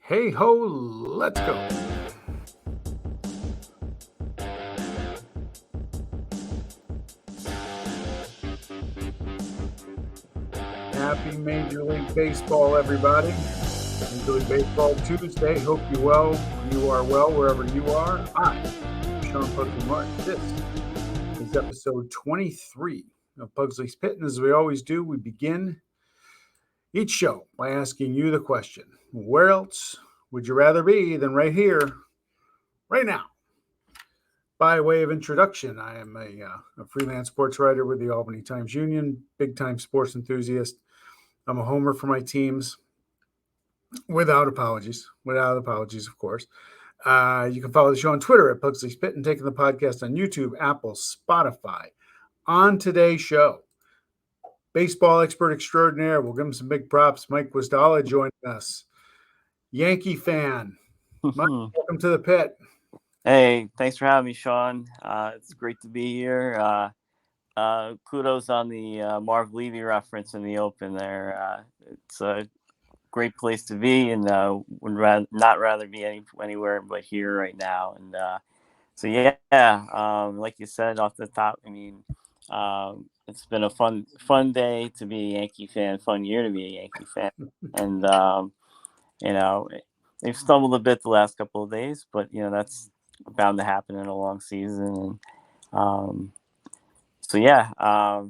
Hey ho, let's go. Happy Major League Baseball, everybody. Major League Baseball Tuesday. Hope you are well wherever you are. I'm Sean Pugsley Martin. This is episode 23 of Pugsley's Pit. And as we always do, we begin each show by asking you the question: where else would you rather be than right here, right now? By way of introduction, I am a freelance sports writer with the Albany Times Union, big time sports enthusiast. I'm a homer for my teams without apologies, of course. You can follow the show on Twitter at Pugsley Spit and taking the podcast on YouTube, Apple, Spotify. On today's show, baseball expert extraordinaire, we'll give him some big props. Mike Gwizdala joining us. Yankee fan. Mike, welcome to the pit. Hey, thanks for having me, Sean. It's great to be here. Kudos on the Marv Levy reference in the open there. It's a great place to be, and would not rather be anywhere but here right now. And so, like you said off the top, I mean, it's been a fun day to be a Yankee fan, fun year to be a Yankee fan, and you know, they've stumbled a bit the last couple of days, but that's bound to happen in a long season. And a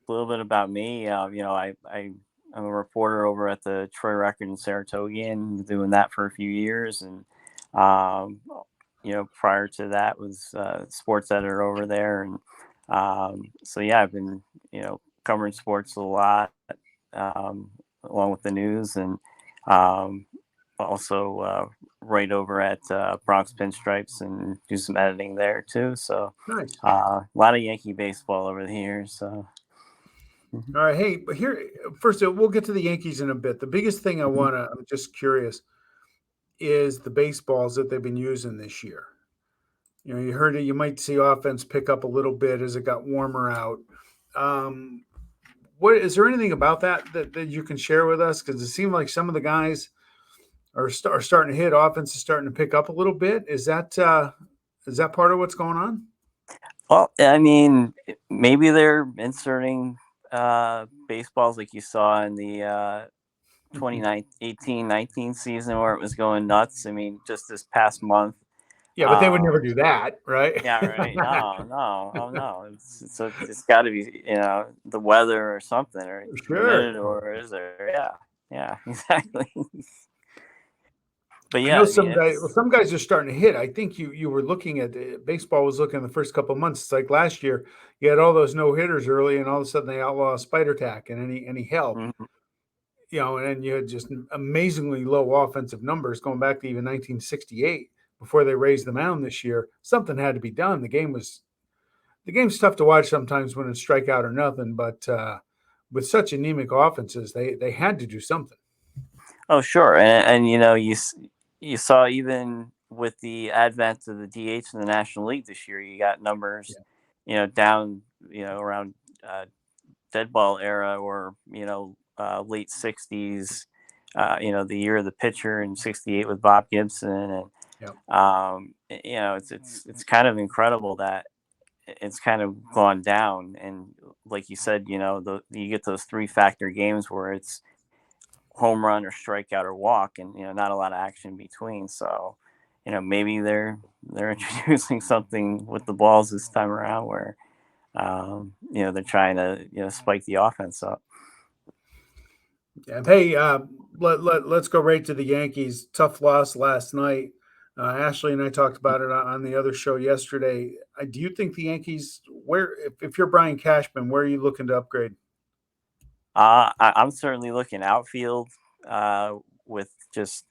little bit about me. I'm a reporter over at the Troy Record in Saratoga, and doing that for a few years. And prior to that was sports editor over there. And I've been covering sports a lot, along with the news, and also right over at Bronx Pinstripes and do some editing there too. So Nice. a lot of Yankee baseball over the years. So. All right. Hey, but here, first, we'll get to the Yankees in a bit. The biggest thing I'm just curious, is the baseballs that they've been using this year. You heard it. You might see offense pick up a little bit as it got warmer out. Um, what is there anything about that you can share with us? Because it seemed like some of the guys are starting to hit. Offense is starting to pick up a little bit. Is that part of what's going on? Well, I mean, maybe they're inserting baseballs like you saw in the 2018-19 season where it was going nuts. I mean, just this past month. Yeah, but they would never do that, right? Yeah, right. No. Oh, no. It's got to be the weather or something, or Sure. humidity, or is there? Yeah, exactly. But I yeah, know I mean some guys are starting to hit. I think you were looking at baseball was looking the first couple of months. It's like last year you had all those no hitters early, and all of a sudden they outlaw spider tack and any help. Mhm. And then you had just amazingly low offensive numbers going back to even 1968 before they raised the mound this year. Something had to be done. The game's tough to watch sometimes when it's strikeout or nothing, but with such anemic offenses, they had to do something. Oh, sure, and you saw even with the advent of the DH in the National League this year, you got numbers, down, around dead ball era, or late '60s, the year of the pitcher in '68 with Bob Gibson. And it's kind of incredible that it's kind of gone down. And like you said, you get those 3-factor games where it's home run or strikeout or walk, and not a lot of action in between. So maybe they're introducing something with the balls this time around where they're trying to spike the offense up. Yeah. Hey, let's go right to the Yankees. Tough loss last night. Ashley and I talked about it on the other show yesterday. Do you think the Yankees, if you're Brian Cashman, where are you looking to upgrade? I'm certainly looking outfield, with just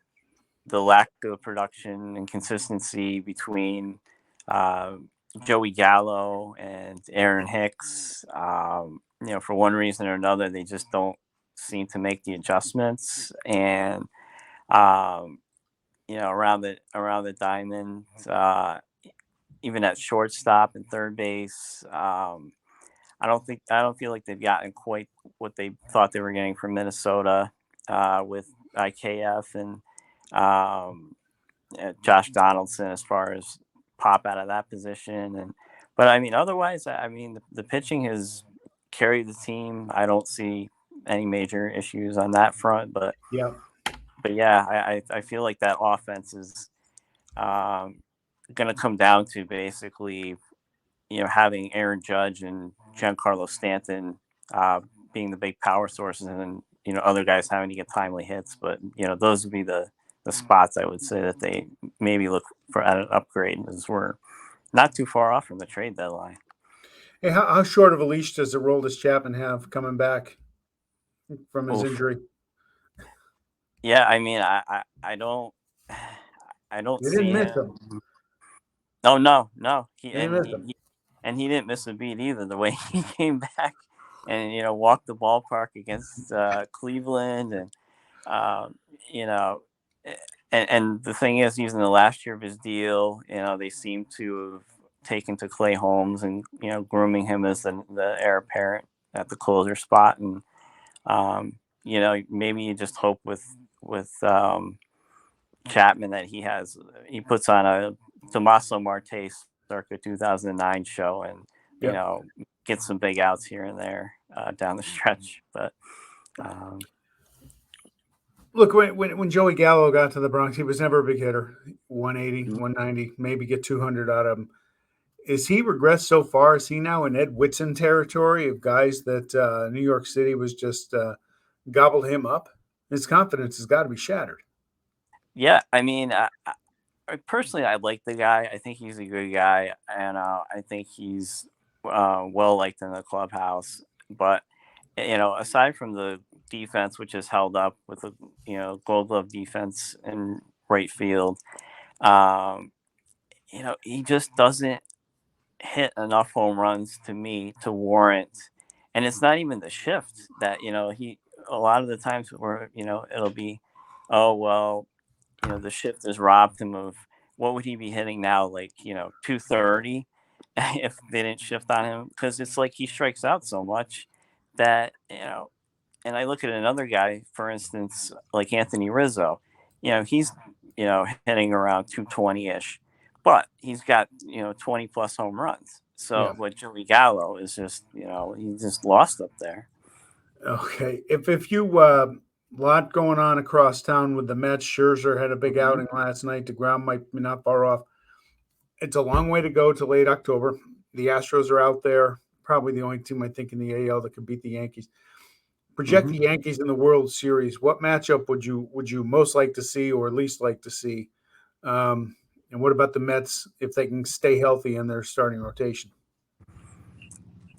the lack of production and consistency between uh, Joey Gallo and Aaron Hicks. For one reason or another, they just don't seem to make the adjustments. And um, around the diamond, even at shortstop and third base. I don't feel like they've gotten quite what they thought they were getting from Minnesota with IKF. And Josh Donaldson as far as pop out of that position. But I mean, otherwise, I mean, the pitching has carried the team. I don't see any major issues on that front. Yeah. But yeah, I feel like that offense is going to come down to basically, having Aaron Judge and Giancarlo Stanton being the big power sources, and other guys having to get timely hits. But those would be the spots I would say that they maybe look for an upgrade, as we're not too far off from the trade deadline. Hey, how short of a leash does Aroldis Chapman have coming back from his injury? Yeah, I mean, I don't They didn't see miss him. him. Oh no, They didn't miss him. he didn't miss a beat either. The way he came back and walked the ballpark against Cleveland, and you know, and the thing is, he's in the last year of his deal. They seem to have taken to Clay Holmes and grooming him as the heir apparent at the closer spot, and maybe you just hope with Chapman that he puts on a Tommaso Marte circa 2009 show, and get some big outs here and there down the stretch. But look, when Joey Gallo got to the Bronx, he was never a big hitter. 180, 190, maybe get 200 out of him. Is he regressed so far? Is he now in Ed Whitson territory of guys that New York City was just gobbled him up? His confidence has got to be shattered. Yeah, I mean, personally, I like the guy. I think he's a good guy, and I think he's well liked in the clubhouse. But aside from the defense, which is held up with a Gold Glove defense in right field, he just doesn't hit enough home runs to me to warrant. And it's not even the shift that he a lot of the times where it'll be, oh well, the shift has robbed him of what would he be hitting now, like 230 if they didn't shift on him, because it's like he strikes out so much that and I look at another guy, for instance, like Anthony Rizzo. He's hitting around 220-ish, but he's got 20 plus home runs. So, but Joey Gallo is just he's just lost up there. Okay, if you lot going on across town with the Mets. Scherzer had a big outing last night. DeGrom might be not far off. It's a long way to go to late October. The Astros are out there, probably the only team I think in the AL that could beat the Yankees. Project the Yankees in the World Series. What matchup would you most like to see, or least like to see? And what about the Mets if they can stay healthy in their starting rotation?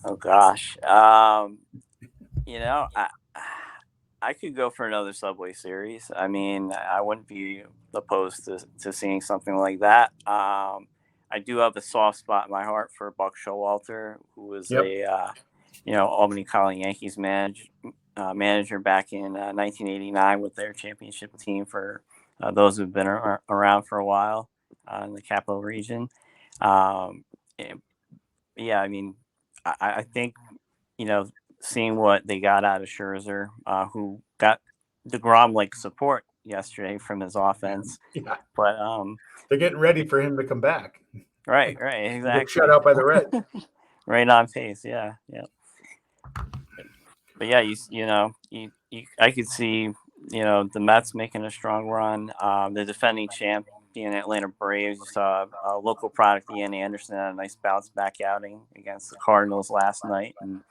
Oh gosh, I could go for another Subway Series. I mean, I wouldn't be opposed to seeing something like that. I do have a soft spot in my heart for Buck Showalter, who was a Albany Calling Yankees manager back in 1989 with their championship team. For those who've been around for a while in the Capital Region. Yeah, I mean, I think seeing what they got out of Scherzer, who got DeGrom-like support yesterday from his offense. Yeah. But they're getting ready for him to come back. Right, exactly. Get shut out by the Reds. Right on pace, yeah. But yeah, I could see the Mets making a strong run. The defending champion Atlanta Braves, you saw a local product, Ian Anderson, had a nice bounce back outing against the Cardinals last night, and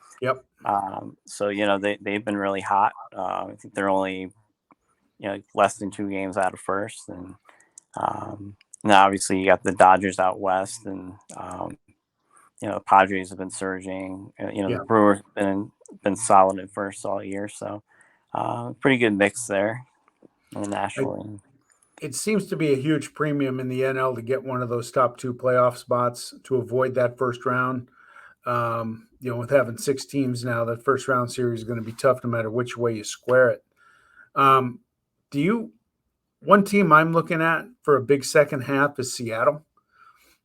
so they've been really hot. I think they're only less than 2 games out of first, and now obviously you got the Dodgers out west, and the Padres have been surging. The Brewers have been solid at first all year, so pretty good mix there in the National. It seems to be a huge premium in the NL to get one of those top 2 playoff spots to avoid that first round. With having 6 teams now, that first round series is going to be tough no matter which way you square it. One team I'm looking at for a big second half is Seattle.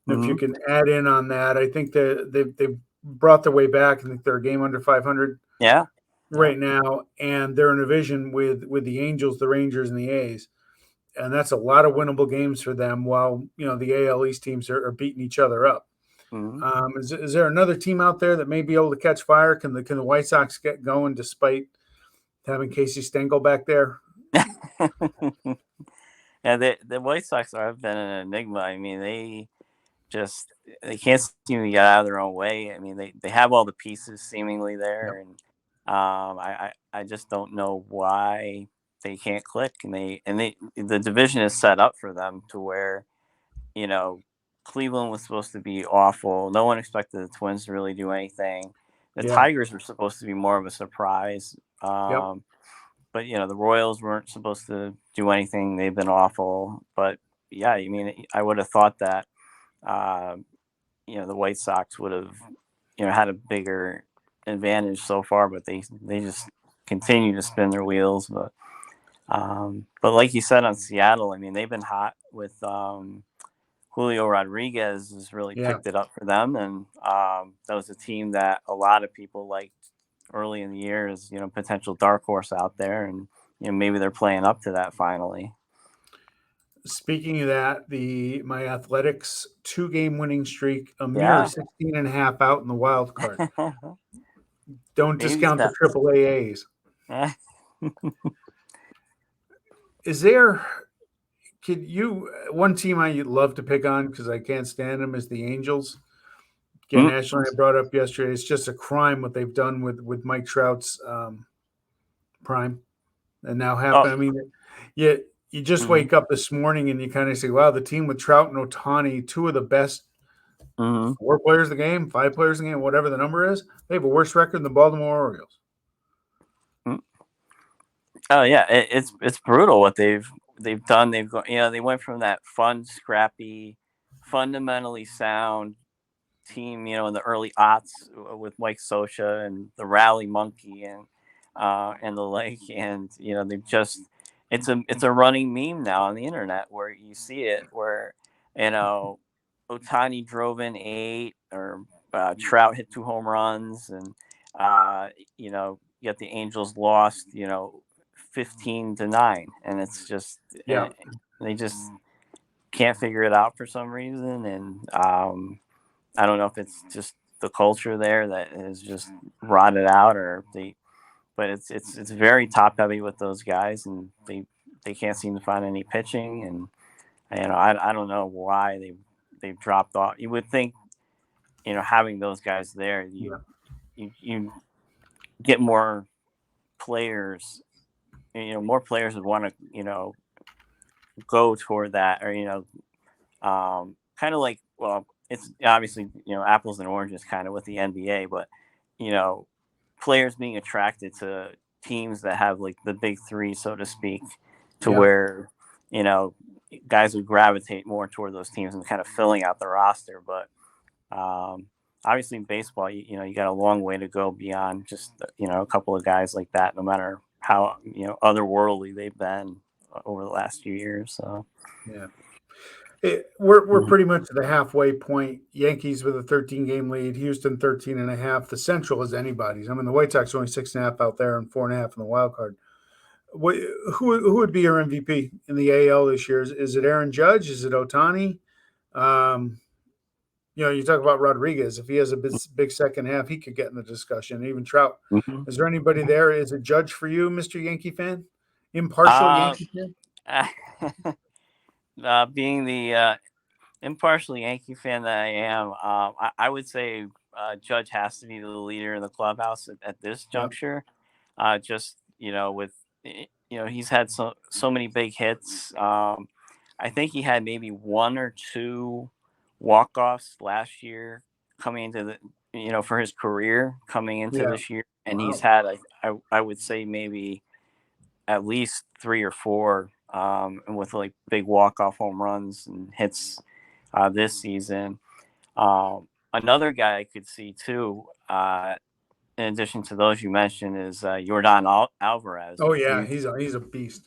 If you can add in on that, I think they've brought their way back. I think they're a game under 500 right now, and they're in a division with the Angels, the Rangers, and the A's. and that's a lot of winnable games for them. While the AL East teams are beating each other up. Mhm. Is there another team out there that may be able to catch fire? Can the White Sox get going despite having Casey Stengel back there? Yeah, the White Sox have been an enigma. I mean, they can't seem to get out of their own way. I mean, they have all the pieces seemingly Yep. there, and I just don't know why they can't click. And the division is set up for them to where you know Cleveland was supposed to be awful. No one expected the Twins to really do anything. The Yeah. Tigers were supposed to be more of a surprise. Yep. But the Royals weren't supposed to do anything. They've been awful. But yeah, I mean, I would have thought that uh, the White Sox would have had a bigger advantage so far, but they just continue to spin their wheels. But like you said on Seattle, I mean, they've been hot with Julio Rodriguez has really Yeah. picked it up for them, and that was a team that a lot of people liked early in the year as potential dark horse out there, and maybe they're playing up to that finally. Speaking of that, my Athletics 2-game winning streak, a mere Yeah. 16 and a half out in the wild card. Don't Baby discount the steps. AAAs. Is there, could you, one team I love to pick on because I can't stand them is the Angels. Again, Mm. Ashley and I brought up yesterday. It's just a crime what they've done with Mike Trout's prime and now Oh. happen. I mean, you just Mm-hmm. wake up this morning and you kind of say, wow, the team with Trout and Ohtani, two of the best Mm-hmm. 4 players in the game, 5 players in the game, whatever the number is, they have a worse record than the Baltimore Orioles. Oh yeah, it's brutal what they've done. They've gone, they went from that fun, scrappy, fundamentally sound team, in the early aughts with Mike Scioscia and the Rally Monkey and the like, and they've just it's a running meme now on the internet where you see it where Otani drove in 8 or Trout hit 2 home runs and yet the Angels lost 15-9, and it's just Yeah, they just can't figure it out for some reason, and I don't know if it's just the culture there that is just rotted out, or but it's very top heavy with those guys, and they can't seem to find any pitching, and I don't know why they've dropped off. You would think having those guys there, yeah, you get more players. More players would want to go toward that, or kind of like, well, it's obviously apples and oranges kind of with the NBA, but you know players being attracted to teams that have like the big three, so to speak, to yeah, where you know guys would gravitate more toward those teams and kind of filling out the roster. But obviously in baseball, you got a long way to go beyond just a couple of guys like that, no matter how otherworldly they've been over the last few years. So yeah. We're Mhm. pretty much at the halfway point. Yankees with a 13-game lead, Houston 13 and a half. The Central is anybody's. I mean, the White Sox are only 6.5 out there and 4.5 in the wild card. Who would be your MVP in the AL this year? Is it Aaron Judge? Is it Otani? Um, you talk about Rodriguez. If he has a big second half, he could get in the discussion. Even Trout. Mhm. Is there anybody there? Is it Judge for you, Mr. Yankee fan? Impartial Uh, Yankee fan? being the impartial Yankee fan that I am, I would say Judge has to be the leader in the clubhouse at this Yep. juncture. Just with he's had so many big hits. I think he had maybe one or two walk offs last year coming into the for his career coming into Yeah. this year, and he's Wow. had I would say maybe at least 3 or 4, and with like big walk off home runs and hits this season. Another guy I could see too, in addition to those you mentioned, is Jordan Alvarez. Oh Do yeah, you? he's a beast.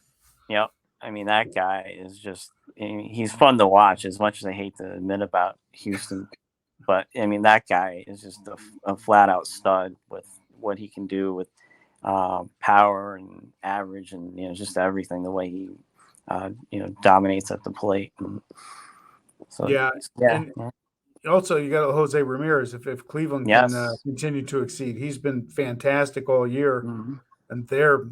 Yep. I mean, that guy is just, he's fun to watch as much as I hate to admit about Houston. But I mean, that guy is just a flat out stud with what he can do with power and average and, just everything, the way he dominates at the plate. And so Yeah, yeah, and also you got Jose Ramirez. If Cleveland can yes, continue to exceed, he's been fantastic all year, hmm and they're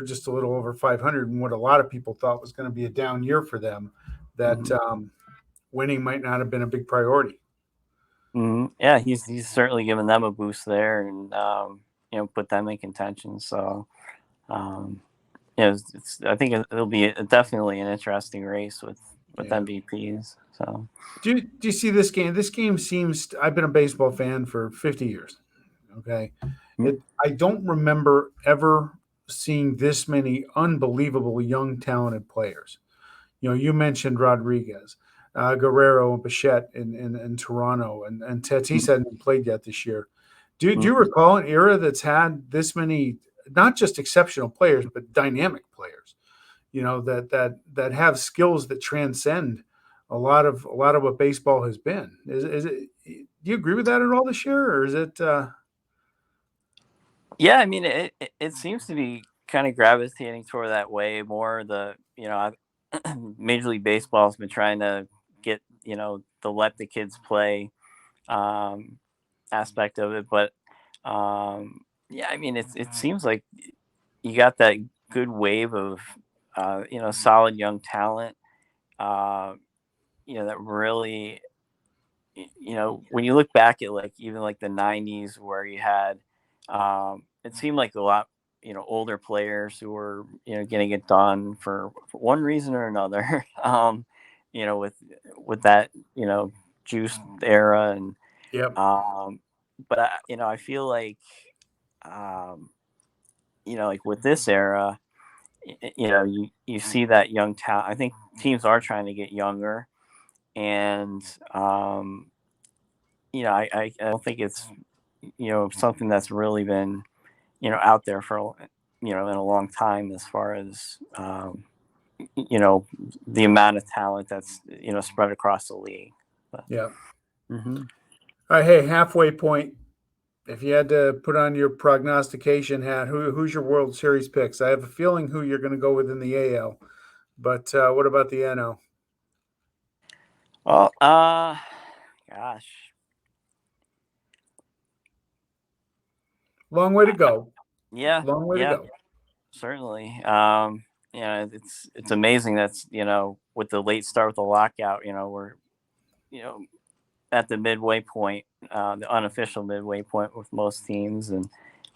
just a little over 500, and what a lot of people thought was going to be a down year for them. That hmm winning might not have been a big priority. yeah, he's certainly given them a boost there, and put them in contention. So um, I think it'll be definitely an interesting race with Yeah. MVPs. So Do you see this game? This game seems. I've been a baseball fan for 50 years. Okay, mm, I don't remember ever seeing this many unbelievable young talented players. You mentioned Rodriguez, Guerrero, and Bichette in Toronto, and Tatis mm, hadn't played yet this year. Do you mm. recall an era that's had this many, not just exceptional players, but dynamic players? That have skills that transcend a lot of what baseball has been. Is it? Do you agree with that at all this year, or is it? Yeah, I mean, it seems to be kind of gravitating toward that way more. Major League Baseball has been trying to get the let the kids play um, aspect of it, but yeah, I mean, it seems like you got that good wave of solid young talent. Uh, that really when you look back at like even like the 90s where you had it seemed like a lot older players who were getting it done for one reason or another with that juice era and Yep. but I feel like um like with this era you see that young talent. I think teams are trying to get younger and I don't think it's something that's really been out there for in a long time as far as you know the amount of talent that's spread across the league. But, Yeah. hmm All right. Hey, halfway point. If you had to put on your prognostication hat, who's your World Series picks? I have a feeling who you're going to go with in the AL, but what about the NL? well, gosh, Long way to go. yeah, Long way to yeah, go. certainly. It's amazing that's with the late start with the lockout, we're you know at the midway point, the unofficial midway point with most teams, and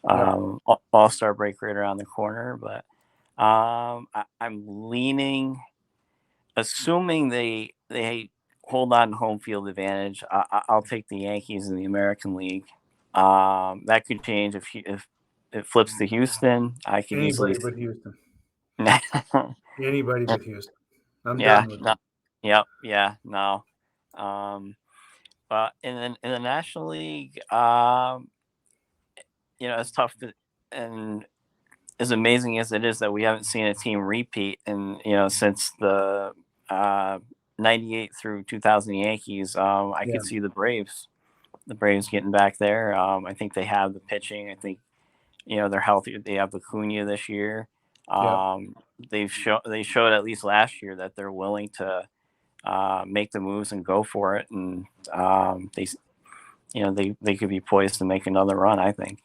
Yep. All Star break right around the corner. But I'm leaning, assuming they hold on to home field advantage. I'll take the Yankees in the American League. That could change if it flips to Houston. I could easily. Anybody but Houston. Anybody but Houston. I'm Yeah. done with No. them. Yep. Yeah. No. Um, but in the National League, it's tough to, and as amazing as it is that we haven't seen a team repeat and since the uh, 98 through 2000 Yankees, I Yeah. could see the Braves getting back there. I think they have the pitching. I think they're healthy. They have Acuna this year. Yep. Um, they showed at least last year that they're willing to make the moves and go for it, and they could be poised to make another run. I think.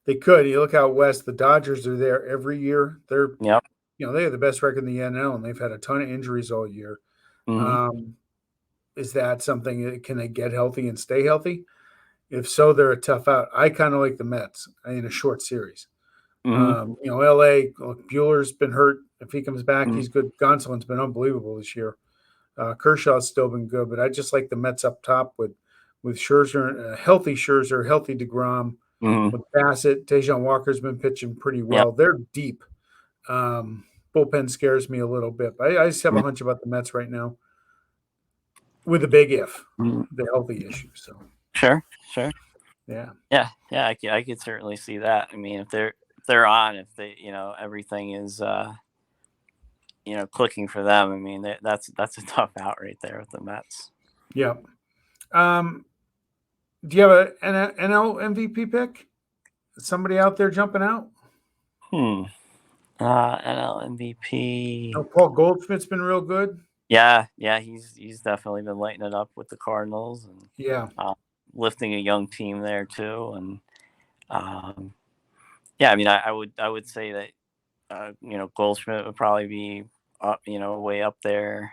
They could. You look out west, the Dodgers are there every year. Yep. They have the best record in the NL, and they've had a ton of injuries all year. hmm Um, is that something? Can they get healthy and stay healthy? If so, they're a tough out. I kind of like the Mets in a short series. hmm LA, look, Bueller's been hurt. If he comes back, hmm he's good. Gonsolin's been unbelievable this year. Kershaw's still been good, but I just like the Mets up top with Scherzer, healthy Scherzer, healthy DeGrom, hmm with Bassett. Tejan Walker's been pitching pretty Yep. well. They're deep. Um, Bullpen scares me a little bit, but I just have a hunch about the Mets right now with a big if, Mhm. the healthy issue. So, Sure. Sure. yeah. Yeah. Yeah. I could certainly see that. I mean, if they're on, if they everything is clicking for them. I mean, that's a tough out right there with the Mets. Yeah. Um, do you have an NL MVP pick? Somebody out there jumping out? Hmm. NL MVP. Oh, Paul Goldschmidt's been real good. Yeah, he's definitely been lighting it up with the Cardinals and Yeah. lifting a young team there too. And yeah, I mean, I would say that Goldschmidt would probably be up, way up there.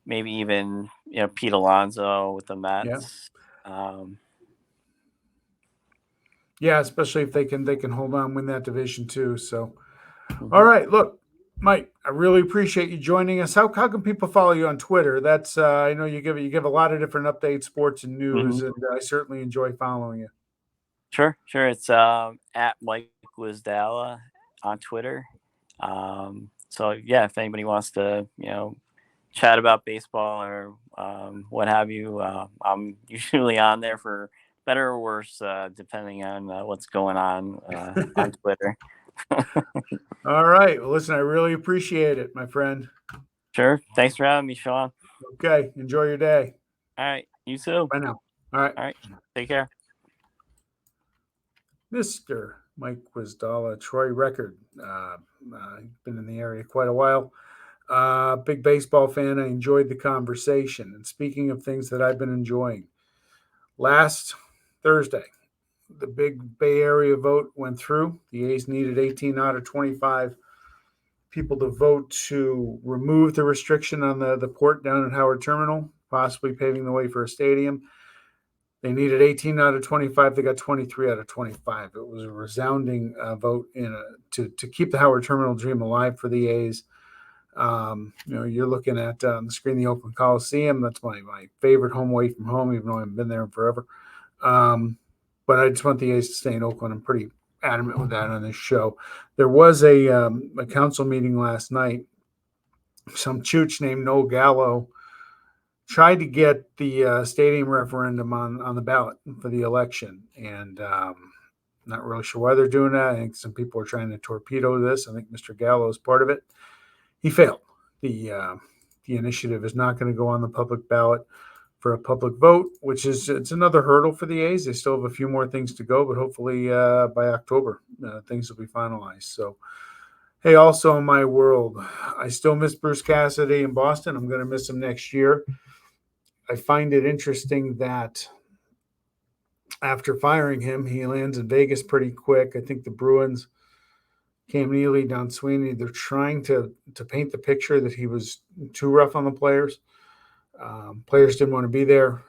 Maybe even Pete Alonso with the Mets. Yeah, especially if they can hold on, win that division too. So, all Mhm. right, look, Mike, I really appreciate you joining us. How can people follow you on Twitter? That's I know you give a lot of different updates, sports and news, Mhm. and I certainly enjoy following you. Sure. It's at Mike Gwizdala on Twitter. So yeah, if anybody wants to, chat about baseball or what have you, I'm usually on there for better or worse, depending on what's going on Twitter. All right, well, listen, I really appreciate it, my friend. Sure. Thanks for having me, Sean. Okay, enjoy your day. All right. You too. Bye now. All right. All right. Take care. Mr. Mike Gwizdala, Troy Record. Been in the area quite a while. Big baseball fan. I enjoyed the conversation. And speaking of things that I've been enjoying, last Thursday, the big Bay Area vote went through. The A's needed 18 out of 25 people to vote to remove the restriction on the port down at Howard Terminal, possibly paving the way for a stadium. They needed 18 out of 25. They got 23 out of 25. It was a resounding vote to keep the Howard Terminal dream alive for the A's. You're looking at on the screen the Oakland Coliseum. That's my favorite home away from home, even though I haven't been there in forever. But I just want the A's to stay in Oakland. I'm pretty adamant with that on this show. There was a council meeting last night. Some chooch named Noel Gallo tried to get the stadium referendum on the ballot for the election, and not really sure why they're doing that. I think some people are trying to torpedo this. I think Mr. Gallo is part of it. He failed. The initiative is not going to go on the public ballot for a public vote, which is it's another hurdle for the A's. They still have a few more things to go, but hopefully by October things will be finalized. So, hey, also in my world, I still miss Bruce Cassidy in Boston. I'm going to miss him next year. I find it interesting that after firing him, he lands in Vegas pretty quick. I think the Bruins, Cam Neely, Don Sweeney, they're trying to paint the picture that he was too rough on the players. Players didn't want to be there.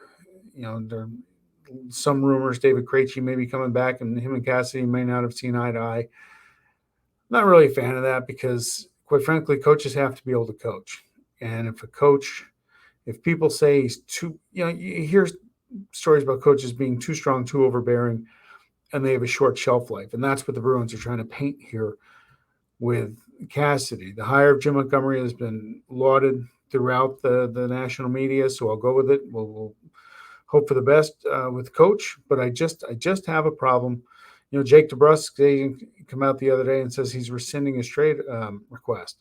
There are some rumors David Krejci may be coming back, and him and Cassidy may not have seen eye to eye. Not really a fan of that because, quite frankly, coaches have to be able to coach. And if people say he's too, you hear stories about coaches being too strong, too overbearing, and they have a short shelf life. And that's what the Bruins are trying to paint here with Cassidy. The hire of Jim Montgomery has been lauded throughout the national media, so I'll go with it. We'll hope for the best with coach, but I just have a problem. Jake DeBrusk come out the other day and says he's rescinding his trade request,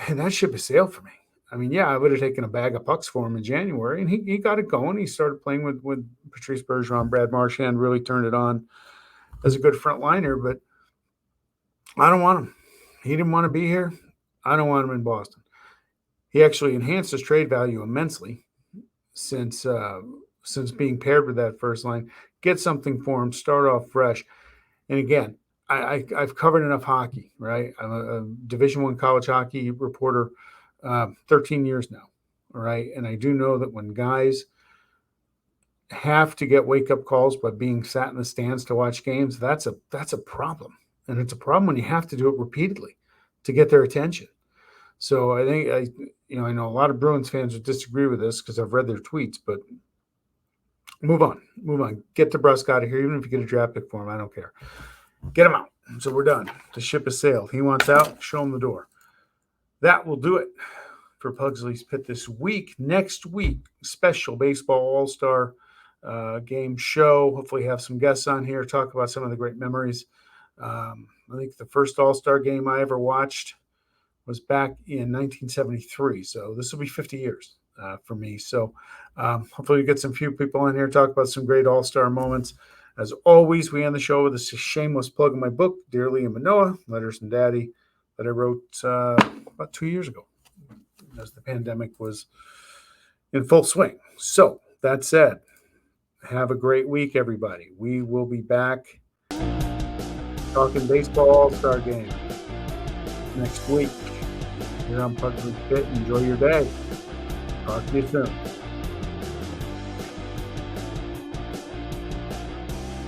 and that ship has sailed for me. I mean, yeah, I would have taken a bag of pucks for him in January, and he got it going. He started playing with Patrice Bergeron, Brad Marchand, really turned it on as a good front liner, but I don't want him. He didn't want to be here. I don't want him in Boston. He actually enhanced his trade value immensely since being paired with that first line. Get something for him, start off fresh. And again, I've covered enough hockey, right? I'm a Division I college hockey reporter, 13 years now, all right? And I do know that when guys have to get wake up calls by being sat in the stands to watch games, that's a problem, and it's a problem when you have to do it repeatedly to get their attention. So I think I know a lot of Bruins fans would disagree with this because I've read their tweets, but move on. Get DeBrusk out of here, even if you get a draft pick for him. I don't care. Get him out. So we're done. The ship has sailed. He wants out. Show him the door. That will do it for Pugsley's Pit this week. Next week, special baseball all-star game show. Hopefully have some guests on here, talk about some of the great memories. I think the first all-star game I ever watched was back in 1973. So this will be 50 years for me. So hopefully we get some few people in here, talk about some great all-star moments. As always, we end the show with a shameless plug of my book, Dear Lee and Manoa, Letters from Daddy, that I wrote about 2 years ago as the pandemic was in full swing. So, that said, have a great week, everybody. We will be back talking baseball all-star game next week here on Pugsley Fit. Enjoy your day. Talk to you soon.